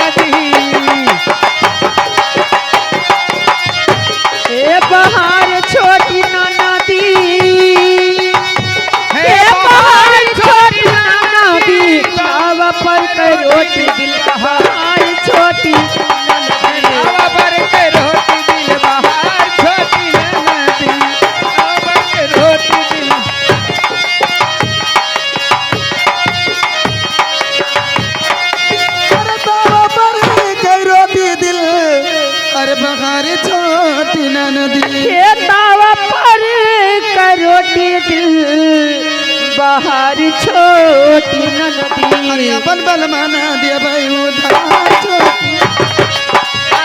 नदी। ए बहार छोटी नदी, ए बहार छोटी नदी, तावा पर के रोटी दिल बहार छोटी नदी। तावा पर के रोटी दिल बहार छोटी नदी। तावा पर के रोटी दिल। अरे तावा पर के रोटी दिल, अरे बहार छोटी नदी। ए तावा पर के रोटी दिल बहार छोटी नदी। अरे अपन बल माना दे भाई उधार छोटी।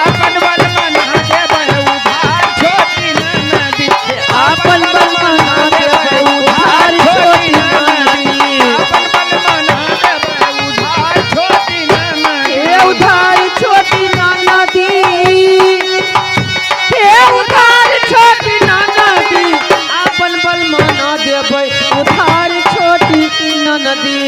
अपन बल मना दे उधार छोटी नदी। आपन बल मना दे उधार छोटी नदी। अपन बल मना दे उधार छोटी नदी। ए उधार छोटी नदी, ए उधार छोटी नदी, आपन बल मना देबै उधार छोटी नदी।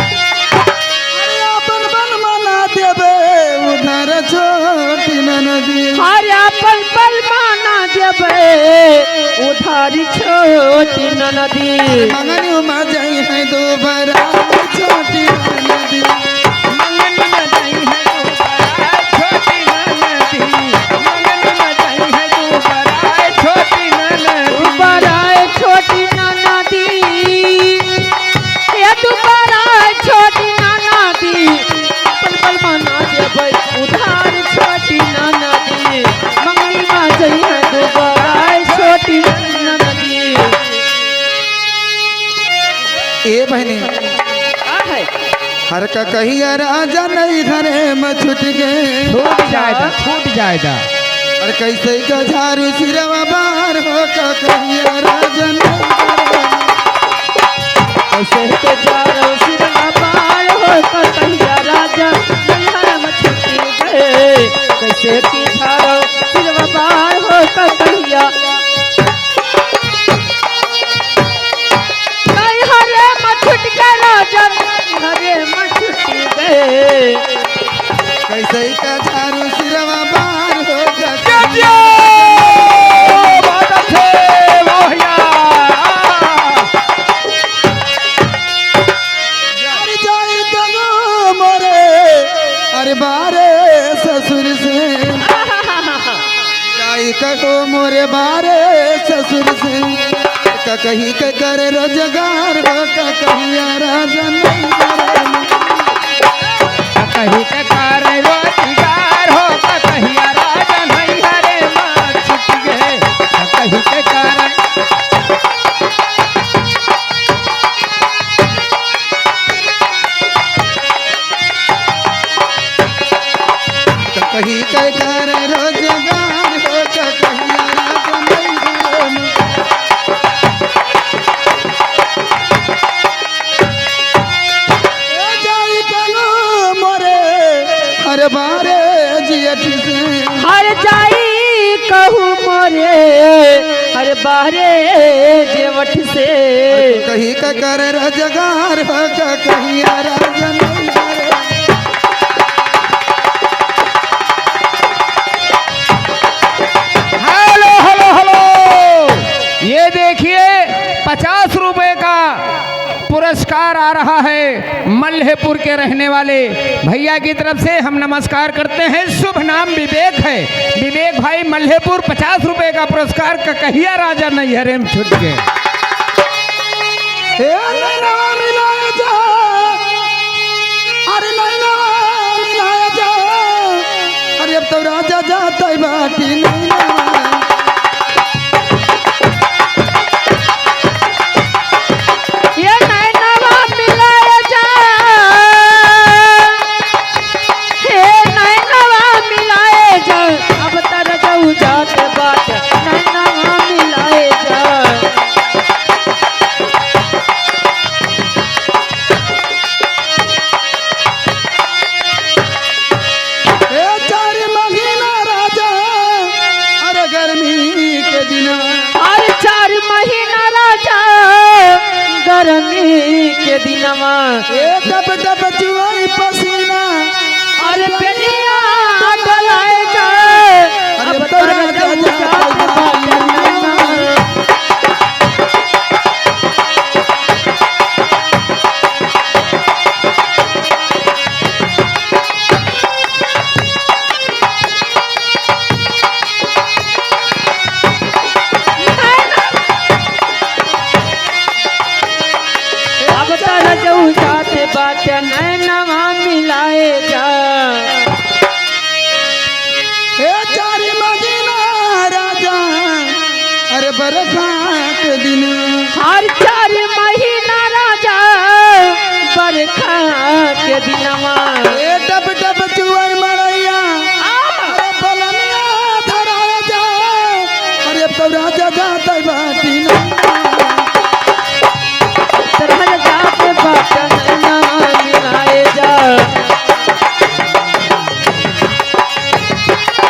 अरे अपन बल माना देबे उधार छोटी नदी। हर आपन बल मना देबै उधार छोटी नदी। मंगनी में जाई है दोबारा छोटी नदी। मंगनी में जाई है दोबारा छोटी नदी। मंगनी में जाई है दोबारा छोटी नदी। दोबारा छोटी नदी, ये दोबारा छोटी नदी, अपन बल मना देबै उधार छोटी नदी। मंगनी में जई है दोबारा छोटी नदी। ए बहनी है हर का कहिया राजा नहीं घरे में छुट गए। छूट जाएगा, छूट जाएगा। और कैसे का झारू सिरवा बाहर हो का कहिया राजा नहीं घरे में। ऐसे के जारो सिरवा पार हो का कहिया राजा नैहर में छुट्टी गए। कैसे की जारो सिरवा पार हो का कहिया नैहर में छुट के राजा नैहर में छुट्टी गए। कैसे का झारू सिरवा बाहर हो का जजियो बहुत अच्छे मोहिया। अरे जाई कगो मोरे अरे बारे ससुर से। जाई कगो मोरे बारे ससुर से। का कहीं के करे रोजगार हो का कहिया राजा नहीं घरे में। कहीं के कार रोजगार हो कहिया राजा नहीं हरे माँ छुट गए। कहीं के कारण कहीं के करे रोजगार हो का कहिया राजा नहीं घरे में। जाई कगो मोरे अरे बारे जियठ से। हर जाई कहूँ मोरे हर बाहरे जेवठ से। कहीं का करे रोजगार हो का कहिया राजा नहीं घरे में। हेलो हेलो हेलो, ये देखिए 50 रुपए का पुरस्कार आ रहा है मल्हेपुर के रहने वाले भैया की तरफ से। हम नमस्कार करते हैं। शुभ नाम विवेक है। विवेक भाई मल्हेपुर 50 रुपए का पुरस्कार का कहिया राजा नैहरे में छूट गए। हे नैनवा मिलाया जा, अरे नैनवा मिलाया जा। अरे अब तो राजा जाता बाटी नैनवा। ये नैनवा मिलाया जा, हे नैनवा मिलाए जा। अब तर जाऊ जात बाट नैनवा मिलाए जा। हे चार महीना राजा अरे दिनवा ए टप टप चुआई पसीना अरे बेलिया डलाए जा अब तो राजा जात बाटे नैना अब तो राजा जात बाटे नैनवा मिलाए जा ए चारी महीना राजा अरे बरसात दिन हर 4 महीना राजा बरखा के दिनवा ए टप टप चुआई मड़ैया अरे बलनिया धरा जा अरे अब तो राजा जात बाटी तरह जाते बाटा नैना मिलाए जा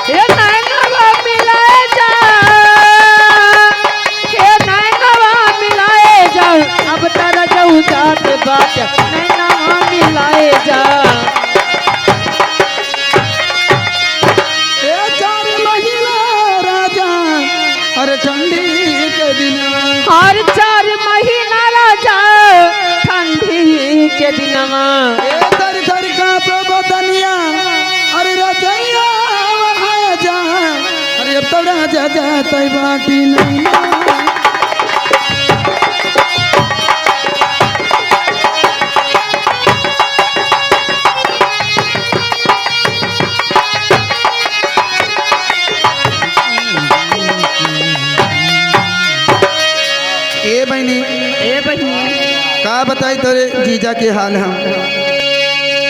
हे नैनवा मिलाए जा हे नैनवा मिलाए जा अब तारा जाऊ जाते बाटा नैनवा मिलाए जा ए चारी महीना राजा अरे ठंडी के दिन हर 4 महीना राजा ठंडी के दिनवा ए धर धर का बदनिया अरे रजैया वहां जा अरे अब तो राजा जात बाटी नैना ए बहनी ए बहिनी का बताई तोरे जीजा के हाल हम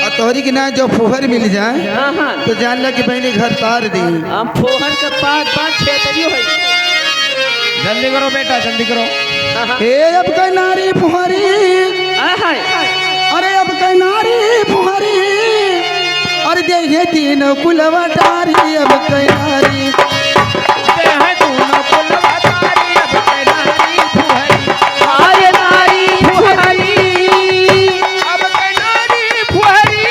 और तोहरी की ना जो फुहर मिल जाए हाँ हाँ तो जान ला कि बहनी घर तार दी हम फोहर के पास पास क्षेत्रियो है जल्दी करो बेटा जल्दी करो। ए अब कई नारी फुहरी अरे अब कई नारी फुहरी अरे देखे तीनों कुलवा डारी अब कई नारी ते हैं दोनों कुलवा तारी, अब के नारी फुहरी, आर्य नारी फुहरी अब के नारी फुहरी।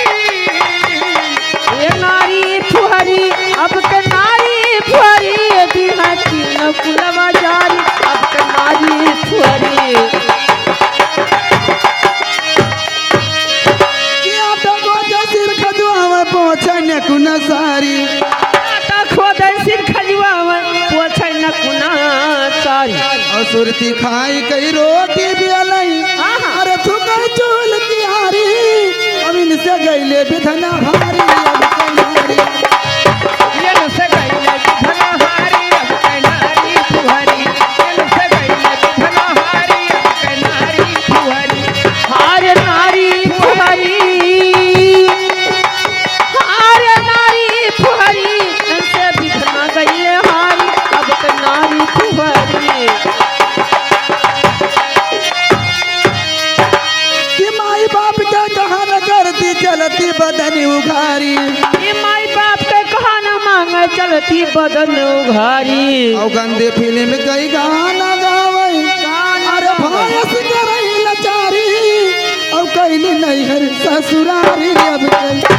ये नारी फुहरी अब के नारी फुहरी दिहा तीन कुलवा जारी अब के नारी फुहरी किया तो गोजा सिर खजुआवा पहुंचा न कुना सारी आटा खोदे सिर खजुआवा पोछै न कुना सारी और सुरती खाई कई रोटी भी अलई अरे थुकर चूल की हारी अब इनसे गईले बिथना हारी अब कई नारी ये न से गईले बिधना हारी, अब के नारी फुहरी, ये न से गईले बिधना हारी, अब के नारी फुहरी। आर्य नारी फुहरी आर्य नारी फुहरी ऐसे बिखना गई हारी अब के नारी फुहरी कि माई बाप के कहा न करती चलती बदनी उघारी ये माई बाप के कहा न मांगे चलती बदन उघारी और गंदे फिल्म कई गाना गावे अरे भयस करई लाचारी और कैली नहीं हर ससुरारी अब कई